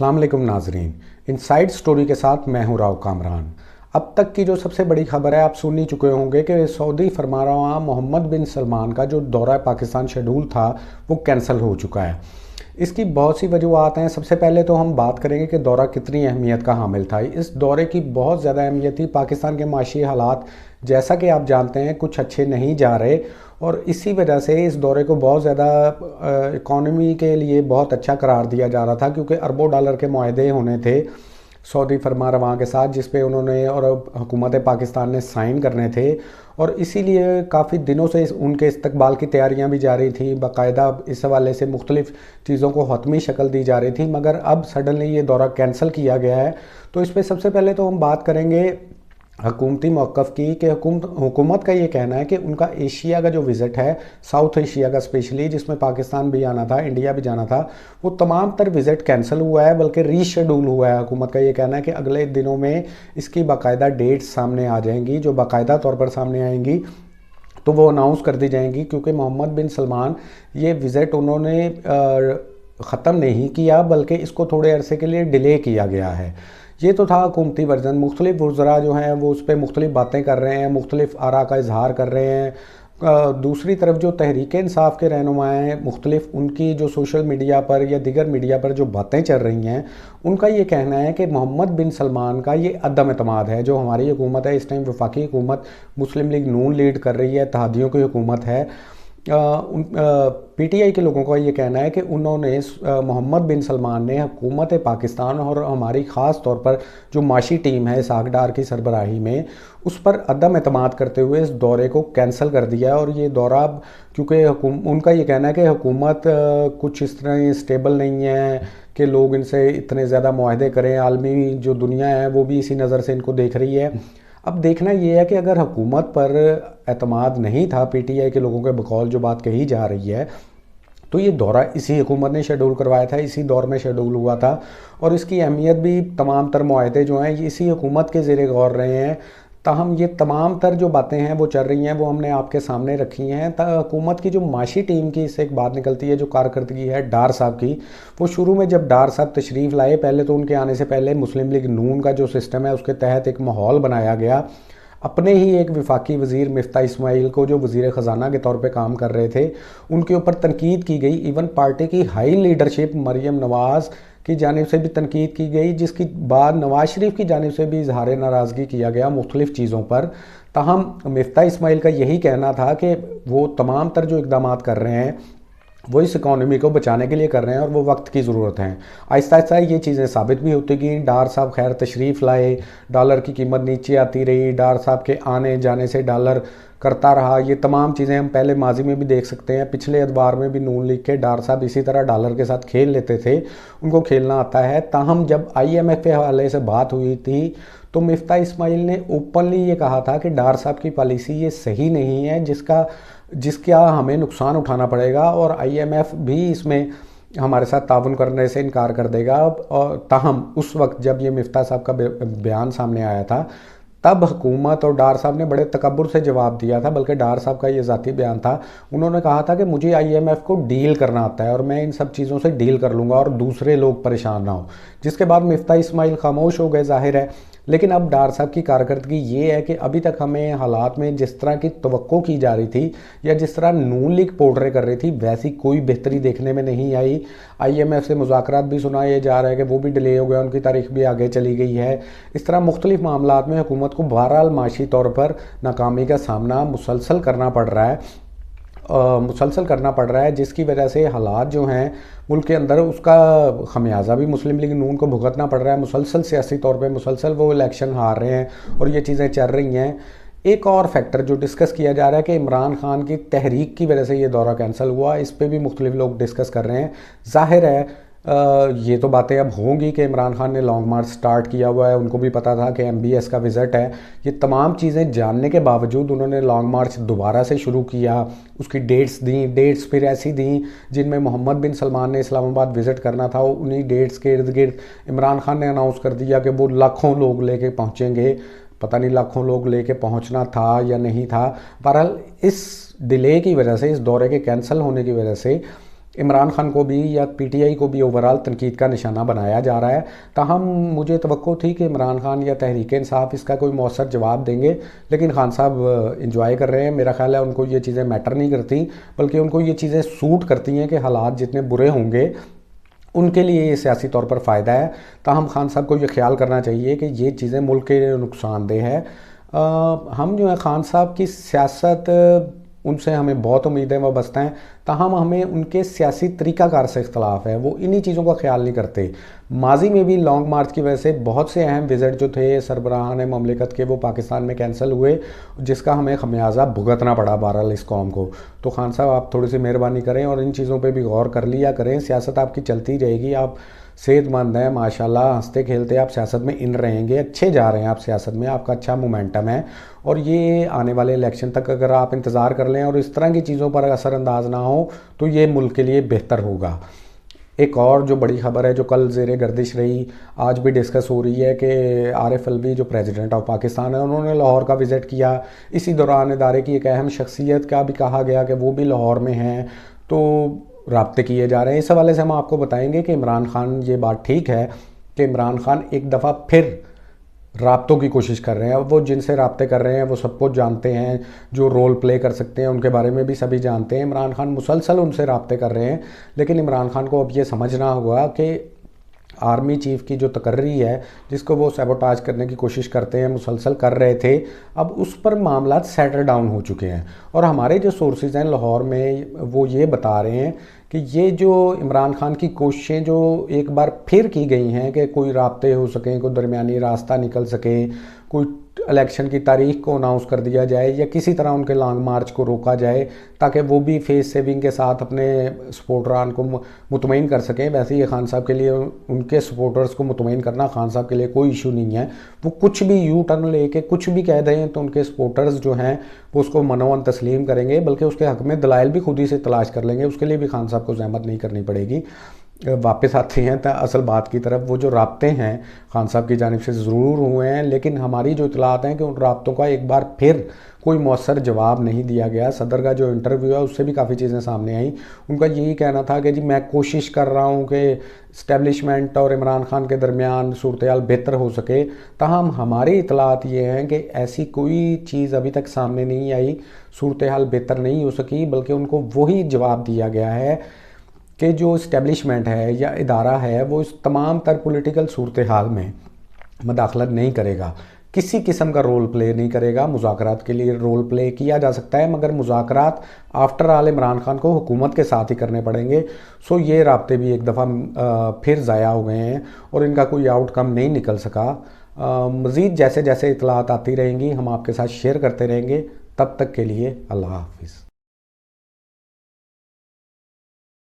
السلام علیکم ناظرین، انسائیڈ سٹوری کے ساتھ میں ہوں راؤ کامران۔ اب تک کی جو سب سے بڑی خبر ہے آپ سن ہی چکے ہوں گے کہ سعودی فرمانروا محمد بن سلمان کا جو دورہ پاکستان شیڈول تھا وہ کینسل ہو چکا ہے۔ اس کی بہت سی وجوہات ہیں۔ سب سے پہلے تو ہم بات کریں گے کہ دورہ کتنی اہمیت کا حامل تھا۔ اس دورے کی بہت زیادہ اہمیت تھی۔ پاکستان کے معاشی حالات جیسا کہ آپ جانتے ہیں کچھ اچھے نہیں جا رہے، اور اسی وجہ سے اس دورے کو بہت زیادہ اکانومی کے لیے بہت اچھا قرار دیا جا رہا تھا، کیونکہ اربوں ڈالر کے معاہدے ہونے تھے سعودی فرمانروا کے ساتھ، جس پہ انہوں نے اور حکومت پاکستان نے سائن کرنے تھے، اور اسی لیے کافی دنوں سے ان کے استقبال کی تیاریاں بھی جاری تھیں۔ باقاعدہ اس حوالے سے مختلف چیزوں کو حتمی شکل دی جا رہی تھی، مگر اب سڈنلی یہ دورہ کینسل کیا گیا ہے۔ تو اس پہ سب سے پہلے تو ہم بات کریں گے حکومتی موقف کی، کہ حکومت کا یہ کہنا ہے کہ ان کا ایشیا کا جو وزٹ ہے، ساؤتھ ایشیا کا اسپیشلی، جس میں پاکستان بھی آنا تھا، انڈیا بھی جانا تھا، وہ تمام تر وزٹ کینسل ہوا ہے، بلکہ ری شیڈول ہوا ہے۔ حکومت کا یہ کہنا ہے کہ اگلے دنوں میں اس کی باقاعدہ ڈیٹس سامنے آ جائیں گی، جو باقاعدہ طور پر سامنے آئیں گی تو وہ اناؤنس کر دی جائیں گی، کیونکہ محمد بن سلمان یہ وزٹ انہوں نے ختم نہیں کیا، بلکہ اس کو تھوڑے عرصے کے لیے ڈیلے کیا گیا ہے۔ یہ تو تھا حکومتی ورژن۔ مختلف وزراء جو ہیں وہ اس پہ مختلف باتیں کر رہے ہیں، مختلف آراء کا اظہار کر رہے ہیں۔ دوسری طرف جو تحریک انصاف کے رہنما ہیں، مختلف ان کی جو سوشل میڈیا پر یا دیگر میڈیا پر جو باتیں چل رہی ہیں، ان کا یہ کہنا ہے کہ محمد بن سلمان کا یہ عدم اعتماد ہے۔ جو ہماری حکومت ہے اس ٹائم، وفاقی حکومت مسلم لیگ نون لیڈ کر رہی ہے، اتحادیوں کی حکومت ہے، پی ٹی آئی کے لوگوں کا یہ کہنا ہے کہ انہوں نے محمد بن سلمان نے حکومت پاکستان اور ہماری خاص طور پر جو معاشی ٹیم ہے اسحاق ڈار کی سربراہی میں، اس پر عدم اعتماد کرتے ہوئے اس دورے کو کینسل کر دیا ہے۔ اور یہ دورہ کیونکہ ان کا یہ کہنا ہے کہ حکومت کچھ اس طرح اسٹیبل نہیں ہے کہ لوگ ان سے اتنے زیادہ معاہدے کریں، عالمی جو دنیا ہے وہ بھی اسی نظر سے ان کو دیکھ رہی ہے۔ اب دیکھنا یہ ہے کہ اگر حکومت پر اعتماد نہیں تھا پی ٹی آئی کے لوگوں کے بقول جو بات کہی جا رہی ہے، تو یہ دورہ اسی حکومت نے شیڈول کروایا تھا، اسی دور میں شیڈول ہوا تھا، اور اس کی اہمیت بھی تمام تر معاہدے جو ہیں یہ اسی حکومت کے زیر غور رہے ہیں۔ تاہم یہ تمام تر جو باتیں ہیں وہ چل رہی ہیں، وہ ہم نے آپ کے سامنے رکھی ہیں۔ حکومت کی جو معاشی ٹیم کی اس سے ایک بات نکلتی ہے، جو کارکردگی ہے ڈار صاحب کی، وہ شروع میں جب ڈار صاحب تشریف لائے، پہلے تو ان کے آنے سے پہلے مسلم لیگ نون کا جو سسٹم ہے اس کے تحت ایک ماحول بنایا گیا۔ اپنے ہی ایک وفاقی وزیر مفتاح اسماعیل کو، جو وزیر خزانہ کے طور پہ کام کر رہے تھے، ان کے اوپر تنقید کی گئی۔ ایون پارٹی کی ہائی لیڈرشپ مریم نواز کی جانب سے بھی تنقید کی گئی، جس کی بعد نواز شریف کی جانب سے بھی اظہار ناراضگی کیا گیا مختلف چیزوں پر۔ تاہم مفتاح اسماعیل کا یہی کہنا تھا کہ وہ تمام تر جو اقدامات کر رہے ہیں وہ اس اکانومی کو بچانے کے لیے کر رہے ہیں، اور وہ وقت کی ضرورت ہے۔ آہستہ آہستہ یہ چیزیں ثابت بھی ہوتی گئیں۔ ڈار صاحب خیر تشریف لائے، ڈالر کی قیمت نیچے آتی رہی، ڈار صاحب کے آنے جانے سے ڈالر کرتا رہا۔ یہ تمام چیزیں ہم پہلے ماضی میں بھی دیکھ سکتے ہیں، پچھلے ادوار میں بھی نون لیگ کے ڈار صاحب اسی طرح ڈالر کے ساتھ کھیل لیتے تھے، ان کو کھیلنا آتا ہے۔ تاہم جب آئی ایم ایف کے حوالے سے بات ہوئی تھی تو مفتاح اسماعیل نے اوپنلی یہ کہا تھا کہ ڈار صاحب کی پالیسی یہ صحیح نہیں ہے، جس کا ہمیں نقصان اٹھانا پڑے گا، اور آئی ایم ایف بھی اس میں ہمارے ساتھ تعاون کرنے سے انکار کر دے گا۔ اور تاہم اس وقت جب یہ مفتاح صاحب کا بیان سامنے آیا تھا، تب حکومت اور ڈار صاحب نے بڑے تکبر سے جواب دیا تھا، بلکہ ڈار صاحب کا یہ ذاتی بیان تھا۔ انہوں نے کہا تھا کہ مجھے آئی ایم ایف کو ڈیل کرنا آتا ہے، اور میں ان سب چیزوں سے ڈیل کر لوں گا، اور دوسرے لوگ پریشان نہ ہوں۔ جس کے بعد مفتاح اسماعیل خاموش ہو گئے، ظاہر ہے۔ لیکن اب ڈار صاحب کی کارکردگی یہ ہے کہ ابھی تک ہمیں حالات میں جس طرح کی توقع کی جا رہی تھی، یا جس طرح نون لیگ پورٹرے کر رہی تھی، ویسی کوئی بہتری دیکھنے میں نہیں آئی۔ آئی ایم ایف سے مذاکرات بھی سنائے جا رہے ہیں کہ وہ بھی ڈیلے ہو گئے، ان کی تاریخ بھی آگے چلی گئی ہے۔ اس طرح مختلف معاملات میں حکومت کو بہرحال معاشی طور پر ناکامی کا سامنا مسلسل کرنا پڑ رہا ہے، جس کی وجہ سے حالات جو ہیں ملک کے اندر، اس کا خمیازہ بھی مسلم لیگ نون کو بھگتنا پڑ رہا ہے۔ مسلسل سیاسی طور پہ مسلسل وہ الیکشن ہار رہے ہیں، اور یہ چیزیں چل رہی ہیں۔ ایک اور فیکٹر جو ڈسکس کیا جا رہا ہے کہ عمران خان کی تحریک کی وجہ سے یہ دورہ کینسل ہوا، اس پہ بھی مختلف لوگ ڈسکس کر رہے ہیں۔ ظاہر ہے یہ تو باتیں اب ہوں گی کہ عمران خان نے لانگ مارچ سٹارٹ کیا ہوا ہے، ان کو بھی پتا تھا کہ ایم بی ایس کا وزٹ ہے۔ یہ تمام چیزیں جاننے کے باوجود انہوں نے لانگ مارچ دوبارہ سے شروع کیا، اس کی ڈیٹس پھر ایسی دیں جن میں محمد بن سلمان نے اسلام آباد وزٹ کرنا تھا۔ انہی ڈیٹس کے ارد گرد عمران خان نے اناؤنس کر دیا کہ وہ لاکھوں لوگ لے کے پہنچیں گے۔ پتہ نہیں لاکھوں لوگ لے کے پہنچنا تھا یا نہیں تھا۔ بہرحال اس ڈیلے کی وجہ سے، اس دورے کے کینسل ہونے کی وجہ سے عمران خان کو بھی یا پی ٹی آئی کو بھی اوورال تنقید کا نشانہ بنایا جا رہا ہے. تاہم مجھے توقع تھی کہ عمران خان یا تحریک انصاف اس کا کوئی مؤثر جواب دیں گے، لیکن خان صاحب انجوائے کر رہے ہیں. میرا خیال ہے ان کو یہ چیزیں میٹر نہیں کرتی، بلکہ ان کو یہ چیزیں سوٹ کرتی ہیں کہ حالات جتنے برے ہوں گے ان کے لیے یہ سیاسی طور پر فائدہ ہے. تاہم خان صاحب کو یہ خیال کرنا چاہیے کہ یہ چیزیں ملک کے لیے نقصان دہ ہے. ہم جو ہے خان صاحب کی سیاست ان سے ہمیں بہت امیدیں وابستہ ہیں، تاہم ہمیں ان کے سیاسی طریقہ کار سے اختلاف ہے. وہ انہی چیزوں کا خیال نہیں کرتے. ماضی میں بھی لانگ مارچ کی وجہ سے بہت سے اہم وزٹ جو تھے سربراہان مملکت کے وہ پاکستان میں کینسل ہوئے، جس کا ہمیں خمیازہ بھگتنا پڑا بہرحال اس قوم کو. تو خان صاحب آپ تھوڑی سی مہربانی کریں اور ان چیزوں پہ بھی غور کر لیا کریں. سیاست آپ کی چلتی رہے گی، آپ صحت مند ہیں ماشاءاللہ، ہنستے کھیلتے آپ سیاست میں ان رہیں گے، اچھے جا رہے ہیں آپ سیاست میں، آپ کا اچھا مومنٹم ہے. اور یہ آنے والے الیکشن تک اگر آپ انتظار کر لیں اور اس طرح کی چیزوں پر اثر انداز نہ ہو تو یہ ملک کے لیے بہتر ہوگا. ایک اور جو بڑی خبر ہے جو کل زیر گردش رہی، آج بھی ڈسکس ہو رہی ہے کہ عارف الوی جو پریزیڈنٹ آف پاکستان ہے انہوں نے لاہور کا وزٹ کیا. اسی دوران ادارے کی ایک اہم شخصیت کا بھی کہا گیا کہ وہ بھی لاہور میں ہیں، تو رابطے کیے جا رہے ہیں. اس حوالے سے ہم آپ کو بتائیں گے کہ عمران خان، یہ بات ٹھیک ہے کہ عمران خان ایک دفعہ پھر رابطوں کی کوشش کر رہے ہیں. وہ جن سے رابطے کر رہے ہیں وہ سب کچھ جانتے ہیں، جو رول پلے کر سکتے ہیں ان کے بارے میں بھی سبھی جانتے ہیں. عمران خان مسلسل ان سے رابطے کر رہے ہیں، لیکن عمران خان کو اب یہ سمجھنا ہوگا کہ آرمی چیف کی جو تقرری ہے جس کو وہ سیبوٹاج کرنے کی کوشش کرتے ہیں، مسلسل کر رہے تھے، اب اس پر معاملات سیٹل ڈاؤن ہو چکے ہیں. اور ہمارے جو سورسز ہیں لاہور میں وہ یہ بتا رہے ہیں کہ یہ جو عمران خان کی کوششیں جو ایک بار پھر کی گئی ہیں کہ کوئی رابطے ہو سکیں، کوئی درمیانی راستہ نکل سکے، کوئی الیکشن کی تاریخ کو اناؤنس کر دیا جائے یا کسی طرح ان کے لانگ مارچ کو روکا جائے تاکہ وہ بھی فیس سیونگ کے ساتھ اپنے سپورٹران کو مطمئن کر سکیں. ویسے یہ خان صاحب کے لیے ان کے سپورٹرز کو مطمئن کرنا خان صاحب کے لیے کوئی ایشو نہیں ہے. وہ کچھ بھی یو ٹرن لے کے کچھ بھی کہہ دیں تو ان کے سپورٹرز جو ہیں وہ اس کو منوان تسلیم کریں گے، بلکہ اس کے حق میں دلائل بھی خود ہی سے تلاش کر لیں گے. اس کے لیے بھی خان صاحب کو زحمت نہیں کرنی پڑے گی. واپس آتے ہیں تو اصل بات کی طرف. وہ جو رابطے ہیں خان صاحب کی جانب سے ضرور ہوئے ہیں، لیکن ہماری جو اطلاعات ہیں کہ ان رابطوں کا ایک بار پھر کوئی مؤثر جواب نہیں دیا گیا. صدر کا جو انٹرویو ہے اس سے بھی کافی چیزیں سامنے آئیں. ان کا یہی کہنا تھا کہ جی میں کوشش کر رہا ہوں کہ اسٹیبلشمنٹ اور عمران خان کے درمیان صورتحال بہتر ہو سکے. تاہم ہماری اطلاعات یہ ہیں کہ ایسی کوئی چیز ابھی تک سامنے نہیں آئی، صورتحال بہتر نہیں ہو سکی، بلکہ ان کو وہی جواب دیا گیا ہے کہ جو اسٹیبلشمنٹ ہے یا ادارہ ہے وہ اس تمام تر پولیٹیکل صورتحال میں مداخلت نہیں کرے گا، کسی قسم کا رول پلے نہیں کرے گا. مذاکرات کے لیے رول پلے کیا جا سکتا ہے، مگر مذاکرات آفٹر آل عمران خان کو حکومت کے ساتھ ہی کرنے پڑیں گے. سو یہ رابطے بھی ایک دفعہ پھر ضائع ہو گئے ہیں اور ان کا کوئی آؤٹ کم نہیں نکل سکا. مزید جیسے جیسے اطلاعات آتی رہیں گی ہم آپ کے ساتھ شیئر کرتے رہیں گے. تب تک کے لیے اللہ حافظ.